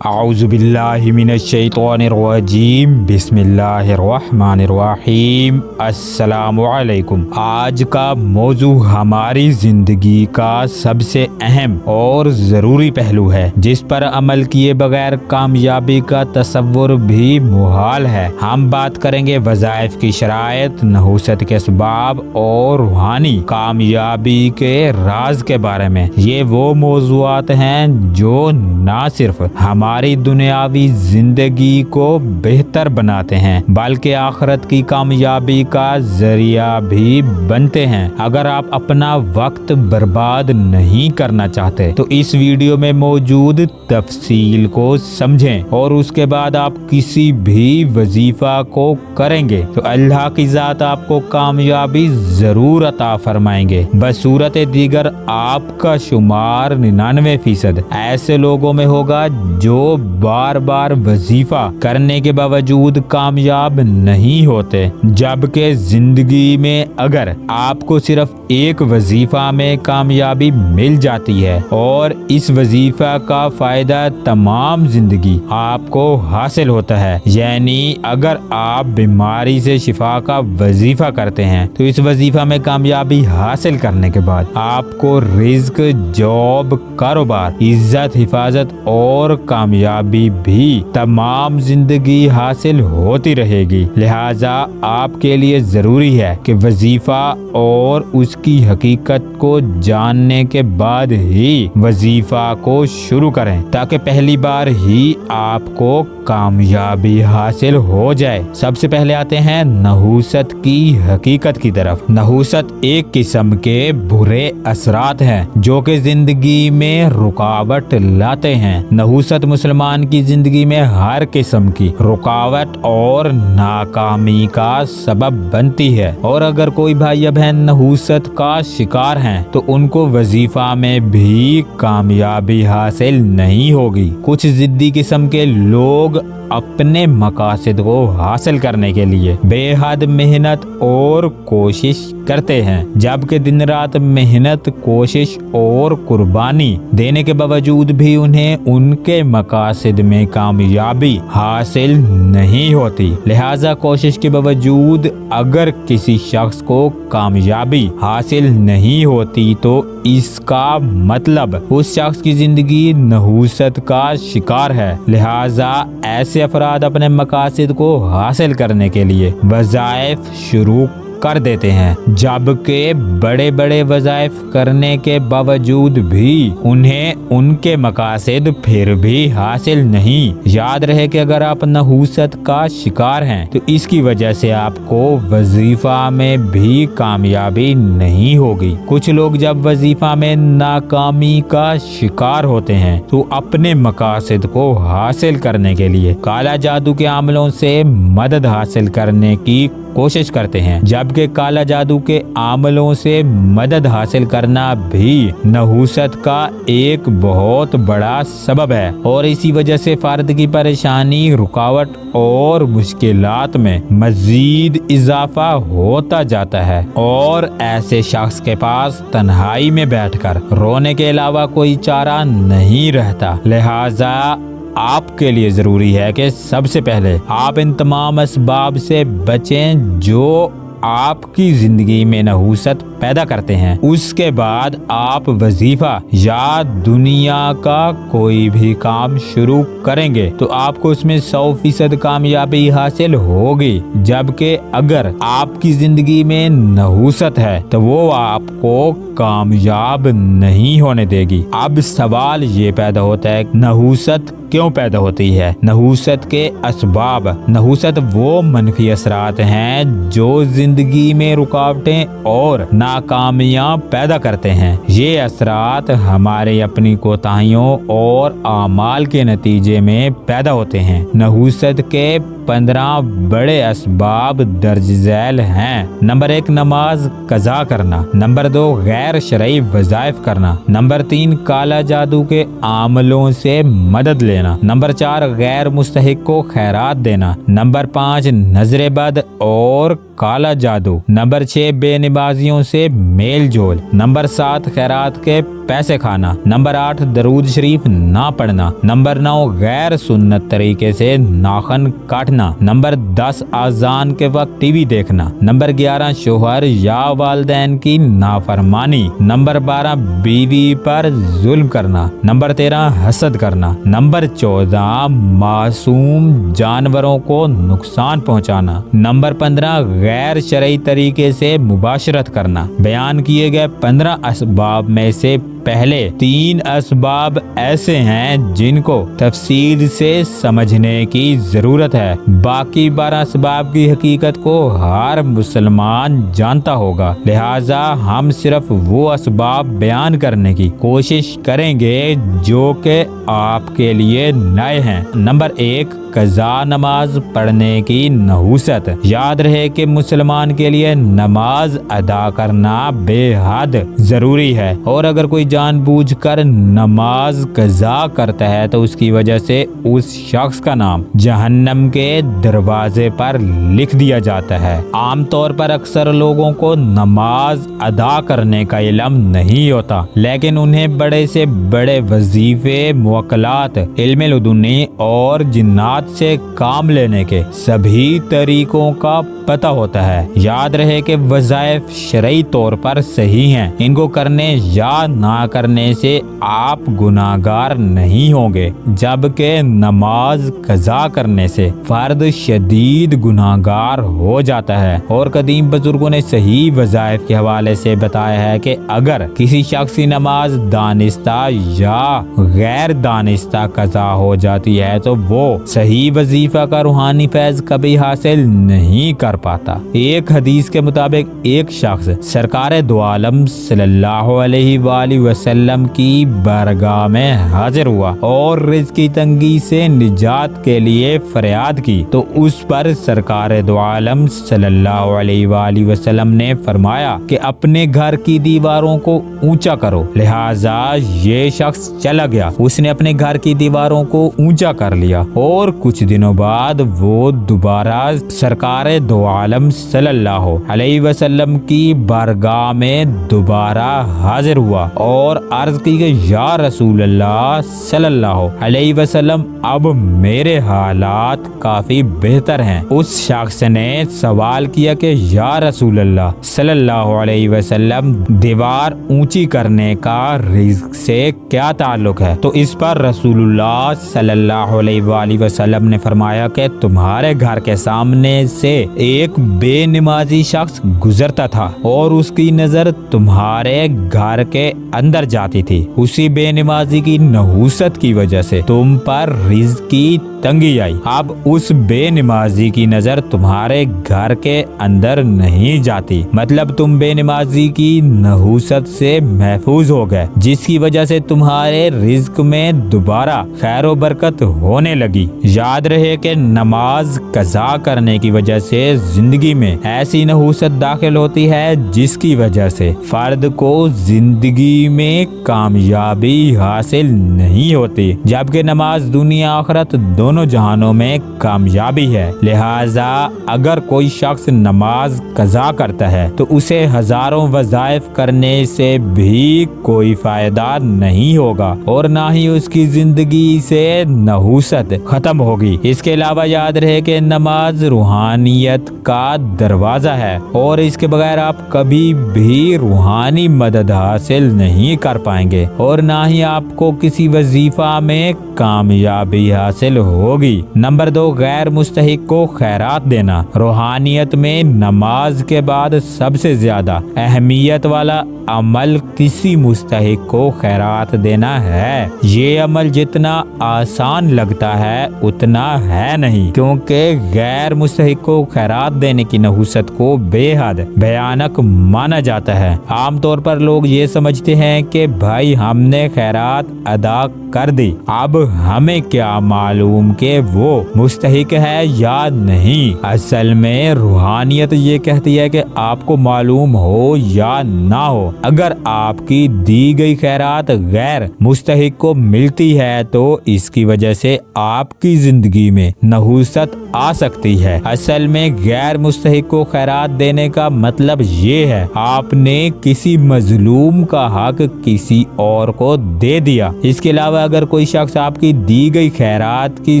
अऊज़ुबिल्लाहि मिनश्शैतानिर्रजीम बिस्मिल्लाहिर्रहमानिर्रहीम। अस्सलामु अलैकुम। आज का मौजू हमारी जिंदगी का सबसे अहम और ज़रूरी पहलू है, जिस पर अमल किए बगैर कामयाबी का तसव्वुर भी मुहाल है। हम बात करेंगे वज़ाइफ की शराइत, नहूसत के असबाब और रूहानी कामयाबी के राज के बारे में। ये वो मौज़ूआत हैं जो ना सिर्फ हमारी दुनियावी जिंदगी को बेहतर बनाते हैं, बल्कि आखिरत की कामयाबी का जरिया भी बनते हैं। अगर आप अपना वक्त बर्बाद नहीं करना चाहते तो इस वीडियो में मौजूद तफसील को समझें, और उसके बाद आप किसी भी वजीफा को करेंगे तो अल्लाह की ज़ात आपको कामयाबी जरूर अता फरमाएंगे। बसूरत दीगर आपका शुमार 99% ऐसे लोगों में होगा जो बार बार वजीफा करने के बावजूद कामयाब नहीं होते, जबकि जिंदगी में अगर आपको सिर्फ एक वजीफा में कामयाबी मिल जाती है और इस वजीफा का फायदा तमाम जिंदगी आपको हासिल होता है, यानी अगर आप बीमारी से शिफा का वजीफा करते हैं तो इस वजीफा में कामयाबी हासिल करने के बाद आपको रिज्क, जॉब, कारोबार, इज्जत, हिफाजत और कामयाबी भी तमाम जिंदगी हासिल होती रहेगी। लिहाजा आपके लिए जरूरी है कि वजीफा और उसकी हकीकत को जानने के बाद ही वजीफा को शुरू करें, ताकि पहली बार ही आपको कामयाबी हासिल हो जाए। सबसे पहले आते हैं नहूसत की हकीकत की तरफ। नहूसत एक किस्म के बुरे असरात हैं जो कि जिंदगी में रुकावट लाते हैं। नहूसत मुसलमान की जिंदगी में हर किस्म की रुकावट और नाकामी का सबब बनती है, और अगर कोई भाई या बहन नहूसत का शिकार हैं तो उनको वजीफा में भी कामयाबी हासिल नहीं होगी। कुछ जिद्दी किस्म के लोग अपने मकासद को हासिल करने के लिए बेहद मेहनत और कोशिश करते हैं, जबकि दिन रात मेहनत, कोशिश और कुर्बानी देने के बावजूद भी उन्हें उनके मकासद में कामयाबी हासिल नहीं होती। लिहाजा कोशिश के बावजूद अगर किसी शख्स को कामयाबी हासिल नहीं होती तो इसका मतलब उस शख्स की जिंदगी नहूसत का शिकार है। लिहाजा ऐसे अफराद अपने मकासद को हासिल करने के लिए वज़ाइफ शुरू कर देते हैं, जबकि बड़े बड़े वज़ाइफ करने के बावजूद भी उन्हें उनके मकासद फिर भी हासिल नहीं। याद रहे कि अगर आप नहूसत का शिकार हैं तो इसकी वजह से आपको वजीफा में भी कामयाबी नहीं होगी। कुछ लोग जब वजीफा में नाकामी का शिकार होते हैं तो अपने मकासद को हासिल करने के लिए काला जादू के अमलों से मदद हासिल करने की कोशिश करते हैं, जबकि काला जादू के अमलों से मदद हासिल करना भी नहूसत का एक बहुत बड़ा सबब है, और इसी वजह से फर्द की परेशानी, रुकावट और मुश्किलात में मजीद इजाफा होता जाता है, और ऐसे शख्स के पास तन्हाई में बैठकर रोने के अलावा कोई चारा नहीं रहता। लिहाजा आपके लिए जरूरी है कि सबसे पहले आप इन तमाम असबाब से बचें जो आपकी जिंदगी में नहूसत पैदा करते हैं। उसके बाद आप वजीफा या दुनिया का कोई भी काम शुरू करेंगे तो आपको उसमें 100% कामयाबी हासिल होगी, जबकि अगर आपकी जिंदगी में नहूसत है तो वो आपको कामयाब नहीं होने देगी। अब सवाल ये पैदा होता है, नहूसत क्यों पैदा होती है? नहूसत के असबाब। नहूसत वो मनफी असरात हैं जो जिंदगी में रुकावटें और नाकामियां पैदा करते हैं। ये असरात हमारे अपनी कोताहियों और आमाल के नतीजे में पैदा होते हैं। नहूसत के 15 बड़े असबाब दर्ज झैल हैं। नंबर 1, नमाज कज़ा करना। नंबर 2, गैर शरई वज़ाइफ करना। नंबर 3, काला जादू के आमलों से मदद लेना। नंबर 4, गैर मुस्तहिक को खैरात देना। नंबर 5, नजर बद और کالا جادو۔ نمبر 6 بے نمازیوں سے میل جول۔ نمبر 7 خیرات کے پیسے کھانا۔ نمبر 8 درود شریف نہ پڑھنا۔ نمبر 9 غیر سنت طریقے سے ناخن کاٹنا۔ نمبر 10 اذان کے وقت ٹی وی دیکھنا۔ نمبر 11 شوہر یا والدین کی نافرمانی۔ نمبر 12 بیوی پر ظلم کرنا۔ نمبر 13 حسد کرنا۔ نمبر 14 معصوم جانوروں کو نقصان پہنچانا۔ نمبر 15 غیر شرعی طریقے سے مباشرت کرنا۔ بیان کیے گئے 15 اسباب میں سے پہلے 3 اسباب ایسے ہیں جن کو تفصیل سے سمجھنے کی ضرورت ہے۔ باقی 12 اسباب کی حقیقت کو ہر مسلمان جانتا ہوگا، لہٰذا ہم صرف وہ اسباب بیان کرنے کی کوشش کریں گے جو کہ آپ کے لیے نئے ہیں۔ نمبر 1 قضا نماز پڑھنے کی نحوست۔ یاد رہے کہ مسلمان کے لیے نماز ادا کرنا بے حد ضروری ہے، اور اگر کوئی جان بوجھ کر نماز قضا کرتا ہے تو اس کی وجہ سے اس شخص کا نام جہنم کے دروازے پر لکھ دیا جاتا ہے۔ عام طور پر اکثر لوگوں کو نماز ادا کرنے کا علم نہیں ہوتا، لیکن انہیں بڑے سے بڑے وظیفے، موکلات، علم لدنی اور جنات سے کام لینے کے سبھی طریقوں کا پتہ ہوتا ہے۔ یاد رہے کہ وظائف شرعی طور پر صحیح ہیں، ان کو کرنے یا نہ کرنے سے آپ گناہگار نہیں ہوں گے، جبکہ نماز قضا کرنے سے فرد شدید گناہگار ہو جاتا ہے۔ اور قدیم بزرگوں نے صحیح وظائف کے حوالے سے بتایا ہے کہ اگر کسی شخص کی نماز دانستہ یا غیر دانستہ قضا ہو جاتی ہے تو وہ صحیح وظیفہ کا روحانی فیض کبھی حاصل نہیں کر پاتا۔ ایک حدیث کے مطابق ایک شخص سرکار دو عالم صلی اللہ علیہ وآلہ وسلم کی بارگاہ میں حاضر ہوا اور رزق کی تنگی سے نجات کے لیے فریاد کی، تو اس پر سرکار دو عالم صلی اللہ علیہ وآلہ وسلم نے فرمایا کہ اپنے گھر کی دیواروں کو اونچا کرو۔ لہٰذا یہ شخص چلا گیا، اس نے اپنے گھر کی دیواروں کو اونچا کر لیا، اور کچھ دنوں بعد وہ دوبارہ سرکار دو عالم صلی اللہ علیہ وسلم کی بارگاہ میں دوبارہ حاضر ہوا اور عرض کی کہ یا رسول اللہ صلی اللہ علیہ وسلم، اب میرے حالات کافی بہتر ہیں۔ اس شخص نے سوال کیا کہ یا رسول اللہ صلی اللہ علیہ وسلم، دیوار اونچی کرنے کا رزق سے کیا تعلق ہے؟ تو اس پر رسول اللہ صلی اللہ علیہ وآلہ وسلم نے فرمایا کہ تمہارے گھر کے سامنے سے ایک بے نمازی شخص گزرتا تھا اور اس کی نظر تمہارے گھر کے اندر جاتی تھی، اسی بے نمازی کی نحوست کی وجہ سے تم پر رزق کی تنگی آئی۔ اب اس بے نمازی کی نظر تمہارے گھر کے اندر نہیں جاتی، مطلب تم بے نمازی کی نحوست سے محفوظ ہو گئے، جس کی وجہ سے تمہارے رزق میں دوبارہ خیر و برکت ہونے لگی۔ یاد رہے کہ نماز قضا کرنے کی وجہ سے زندگی میں ایسی نحوست داخل ہوتی ہے جس کی وجہ سے فرد کو زندگی میں کامیابی حاصل نہیں ہوتی، جبکہ نماز دنیا آخرت دونوں جہانوں میں کامیابی ہے۔ لہٰذا اگر کوئی شخص نماز قضا کرتا ہے تو اسے ہزاروں وظائف کرنے سے بھی کوئی فائدہ نہیں ہوگا، اور نہ ہی اس کی زندگی سے نحوست ختم ہوگی۔ اس کے علاوہ یاد رہے کہ نماز روحانیت کا دروازہ ہے، اور اس کے بغیر آپ کبھی بھی روحانی مدد حاصل نہیں کر پائیں گے، اور نہ ہی آپ کو کسی وظیفہ میں کامیابی حاصل ہوگی۔ نمبر 2 غیر مستحق کو خیرات دینا۔ روحانیت میں نماز کے بعد سب سے زیادہ اہمیت والا عمل کسی مستحق کو خیرات دینا ہے۔ یہ عمل جتنا آسان لگتا ہے اتنا ہے نہیں، کیونکہ غیر مستحق کو خیرات دینے کی نحوست کو بے حد بھیانک مانا جاتا ہے۔ عام طور پر لوگ یہ سمجھتے ہیں हैं कि भाई हमने खैरात अदा कर दी, अब हमें क्या मालूम कि वो मुस्तहिक है या नहीं। असल में रूहानियत ये कहती है कि आपको मालूम हो या ना हो, अगर आपकी दी गई खैरात गैर मुस्तहिक को मिलती है तो इसकी वजह से आपकी जिंदगी में नहूसत आ सकती है। असल में गैर मुस्तहिक को खैरात देने का मतलब ये है आपने किसी मजलूम का हक किसी और को दे दिया। इसके अलावा अगर कोई शख्स आपकी दी गई खैरात की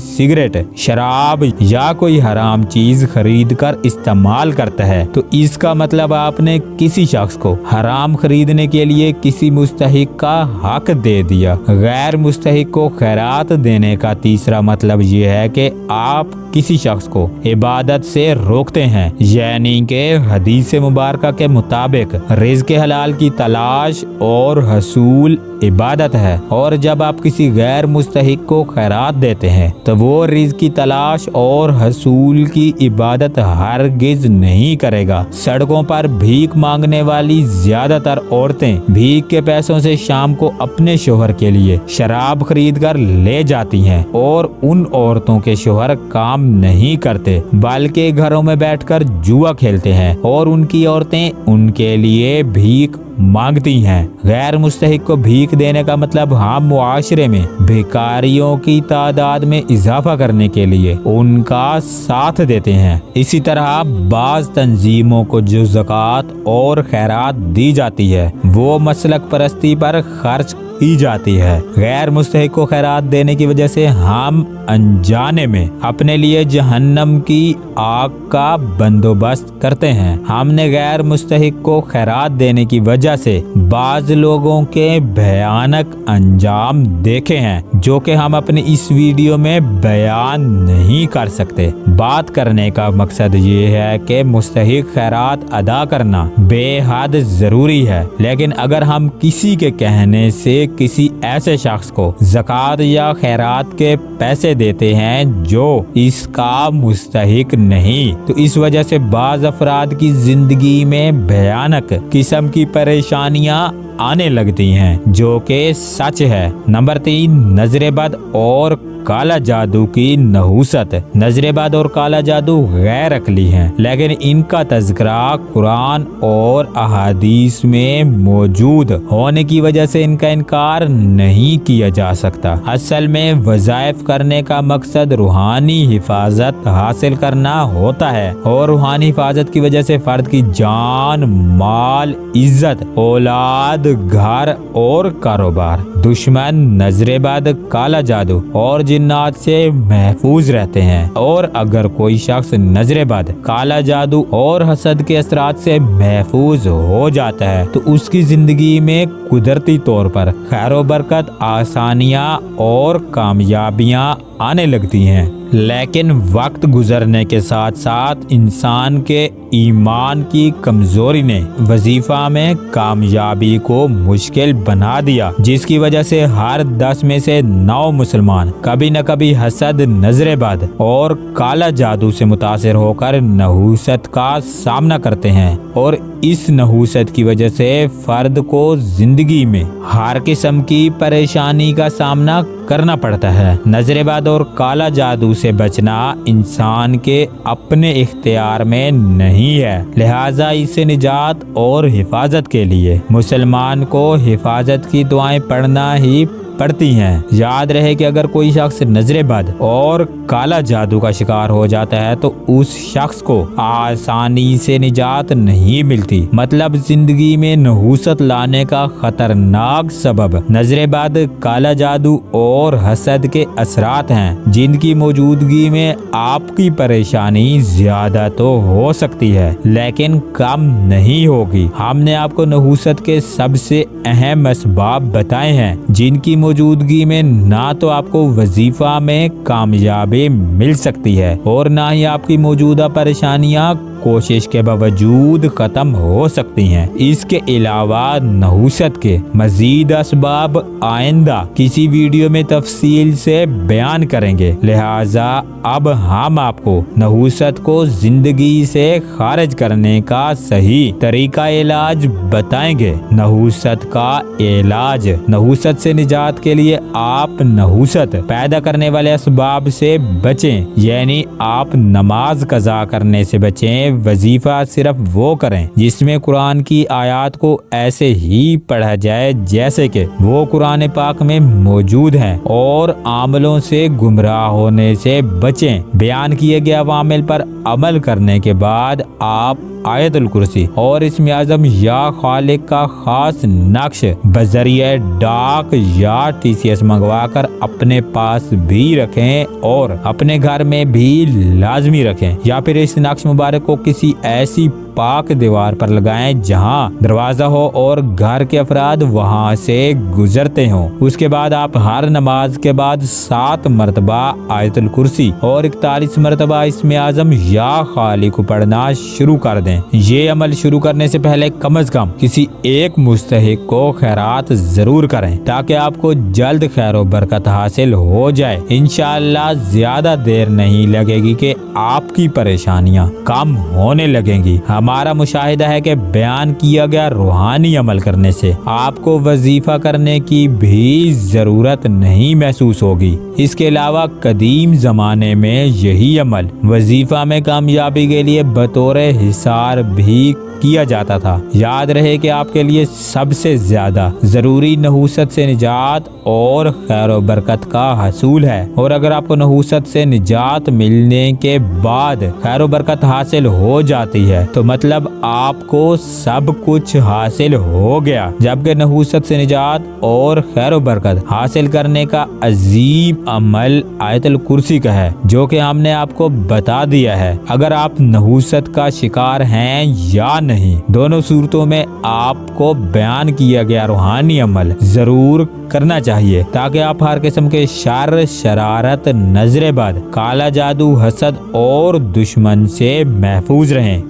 सिगरेट, शराब या कोई हराम चीज खरीद कर इस्तेमाल करता है तो इसका मतलब आपने किसी शख्स को हराम खरीदने के लिए किसी मुस्तहिक का हक दे दिया। गैर मुस्तहिक को खैरात देने का तीसरा मतलब ये है कि आप किसी शख्स को इबादत से रोकते हैं, यानी कि हदीस मुबारका के मुताबिक रिज़्क़ हलाल की तलाश और हसूल इबादत है, और जब आप किसी गैर मुस्तहिक को खैरात देते हैं तो वो रिज़्क़ की तलाश और हसूल की इबादत हरगिज नहीं करेगा। सड़कों पर भीख मांगने वाली ज्यादातर औरतें भीख के पैसों से शाम को अपने शोहर के लिए शराब खरीद कर ले जाती हैं, और उन औरतों के शोहर काम नहीं करते बल्कि घरों में बैठकर जुआ खेलते हैं, और उनकी औरतें उनके लिए भीख मांगती हैं। गैर मुस्तहिक को भीख देने का मतलब हम मुआशरे में भिखारियों की तादाद में इजाफा करने के लिए उनका साथ देते हैं। इसी तरह बाज तंजीमों को जो ज़कात और खैरात दी जाती है वो मसलक परस्ती पर खर्च की जाती है। गैर मुस्तहिक को खैरात देने की वजह से हम अनजाने में अपने लिए जहन्नम की आग का बंदोबस्त करते हैं। हमने गैर मुस्तहिक को खैरात देने की वजह से बाज लोगों के भयानक अंजाम देखे हैं जो कि हम अपने इस वीडियो में बयान नहीं कर सकते। बात करने का मकसद ये है कि मुस्तहिक खैरात अदा करना बेहद जरूरी है, लेकिन अगर हम किसी के कहने से किसी ऐसे शख्स को ज़कात या खैरात के पैसे देते हैं जो इसका मुस्तहिक नहीं, तो इस वजह से बाज अफराद की जिंदगी में भयानक किस्म की परेशानियां आने लगती हैं जो कि सच है। नंबर 3, नजरेबद और काला जादू की नहूसत। नजरेबद और काला जादू गैर अकली हैं, लेकिन इनका तज़किरा कुरान और अहादीस में मौजूद होने की वजह से इनका इनकार नहीं किया जा सकता। असल में वज़ाइफ करने का मकसद रूहानी हिफाजत हासिल करना होता है, और रूहानी हिफाजत की वजह से फर्द की जान, माल, इज्जत, औलाद, घर और कारोबार दुश्मन, नजरेबद, काला जादू और जिन्नात से महफूज रहते हैं। और अगर कोई शख्स नजरेबद, काला जादू और हसद के असरात से महफूज हो जाता है तो उसकी जिंदगी में कुदरती तौर पर खैर बरकत, आसानियां और कामयाबियां आने लगती हैं। लेकिन वक्त गुजरने के साथ साथ इंसान के ईमान की कमजोरी ने वजीफा में कामयाबी को मुश्किल बना दिया, जिसकी वजह से हर 10 में से 9 मुसलमान कभी न कभी हसद, नजरेबद और काला जादू से मुतासिर होकर नहूसत का सामना करते हैं, और इस नहूसत की वजह से फर्द को जिंदगी में हर किस्म की परेशानी का सामना करना पड़ता है। नजरेबद और काला जादू से बचना इंसान के अपने इख्तियार में नहीं है, लिहाजा इससे निजात और हिफाजत के लिए मुसलमान को हिफाजत की दुआएं पढ़ना ही पड़ती हैं। याद रहे कि अगर कोई शख्स नजरेबद और काला जादू का शिकार हो जाता है तो उस शख्स को आसानी से निजात नहीं मिलती, मतलब जिंदगी में नहूसत लाने का खतरनाक सबब नजरेबद, काला जादू और हसद के असरात हैं, जिनकी मौजूदगी में आपकी परेशानी ज्यादा तो हो सकती है लेकिन कम नहीं होगी। हमने आपको नहूसत के सबसे अहम असबाब बताए हैं जिनकी मौजूदगी में ना तो आपको वजीफा में कामयाबी मिल सकती है और ना ही आपकी मौजूदा परेशानियां کوشش کے باوجود ختم ہو سکتی ہیں۔ اس کے علاوہ نحوست کے مزید اسباب آئندہ کسی ویڈیو میں تفصیل سے بیان کریں گے، لہٰذا اب ہم آپ کو نحوست کو زندگی سے خارج کرنے کا صحیح طریقہ علاج بتائیں گے۔ نحوست کا علاج۔ نحوست سے نجات کے لیے آپ نحوست پیدا کرنے والے اسباب سے بچیں، یعنی آپ نماز قضا کرنے سے بچیں۔ وظیفہ صرف وہ کریں جس میں قرآن کی آیات کو ایسے ہی پڑھا جائے جیسے کہ وہ قرآن پاک میں موجود ہیں، اور عاملوں سے گمراہ ہونے سے بچیں۔ بیان کیے گئے عوامل پر عمل کرنے کے بعد آپ آیت الکرسی اور اسم اعظم یا خالق کا خاص نقش بذریعہ ڈاک یا TCS منگوا کر اپنے پاس بھی رکھیں اور اپنے گھر میں بھی لازمی رکھیں، یا پھر اس نقش مبارک کو کسی ایسی پاک دیوار پر لگائیں جہاں دروازہ ہو اور گھر کے افراد وہاں سے گزرتے ہوں۔ اس کے بعد آپ ہر نماز کے بعد 7 مرتبہ آیت الکرسی اور 41 مرتبہ اسم اعظم یا خالق کو پڑھنا شروع کر دیں۔ یہ عمل شروع کرنے سے پہلے کم از کم کسی ایک مستحق کو خیرات ضرور کریں تاکہ آپ کو جلد خیر و برکت حاصل ہو جائے۔ انشاءاللہ زیادہ دیر نہیں لگے گی کہ آپ کی پریشانیاں کم ہونے لگیں گی۔ ہمارا مشاہدہ ہے کہ بیان کیا گیا روحانی عمل کرنے سے آپ کو وظیفہ کرنے کی بھی ضرورت نہیں محسوس ہوگی۔ اس کے علاوہ قدیم زمانے میں یہی عمل وظیفہ میں کامیابی کے لیے بطور حصار بھی کیا جاتا تھا۔ یاد رہے کہ آپ کے لیے سب سے زیادہ ضروری نحوست سے نجات اور خیر و برکت کا حصول ہے، اور اگر آپ کو نحوست سے نجات ملنے کے بعد خیر و برکت حاصل ہو جاتی ہے تو مطلب آپ کو سب کچھ حاصل ہو گیا، جبکہ نحوست سے نجات اور خیر و برکت حاصل کرنے کا عظیم عمل آیت الکرسی کا ہے، جو کہ ہم نے آپ کو بتا دیا ہے۔ اگر آپ نحوست کا شکار ہیں یا نہیں، دونوں صورتوں میں آپ کو بیان کیا گیا روحانی عمل ضرور کرنا چاہیے تاکہ آپ ہر قسم کے شر، شرارت، نظر بد، کالا جادو، حسد اور دشمن سے محفوظ رہیں۔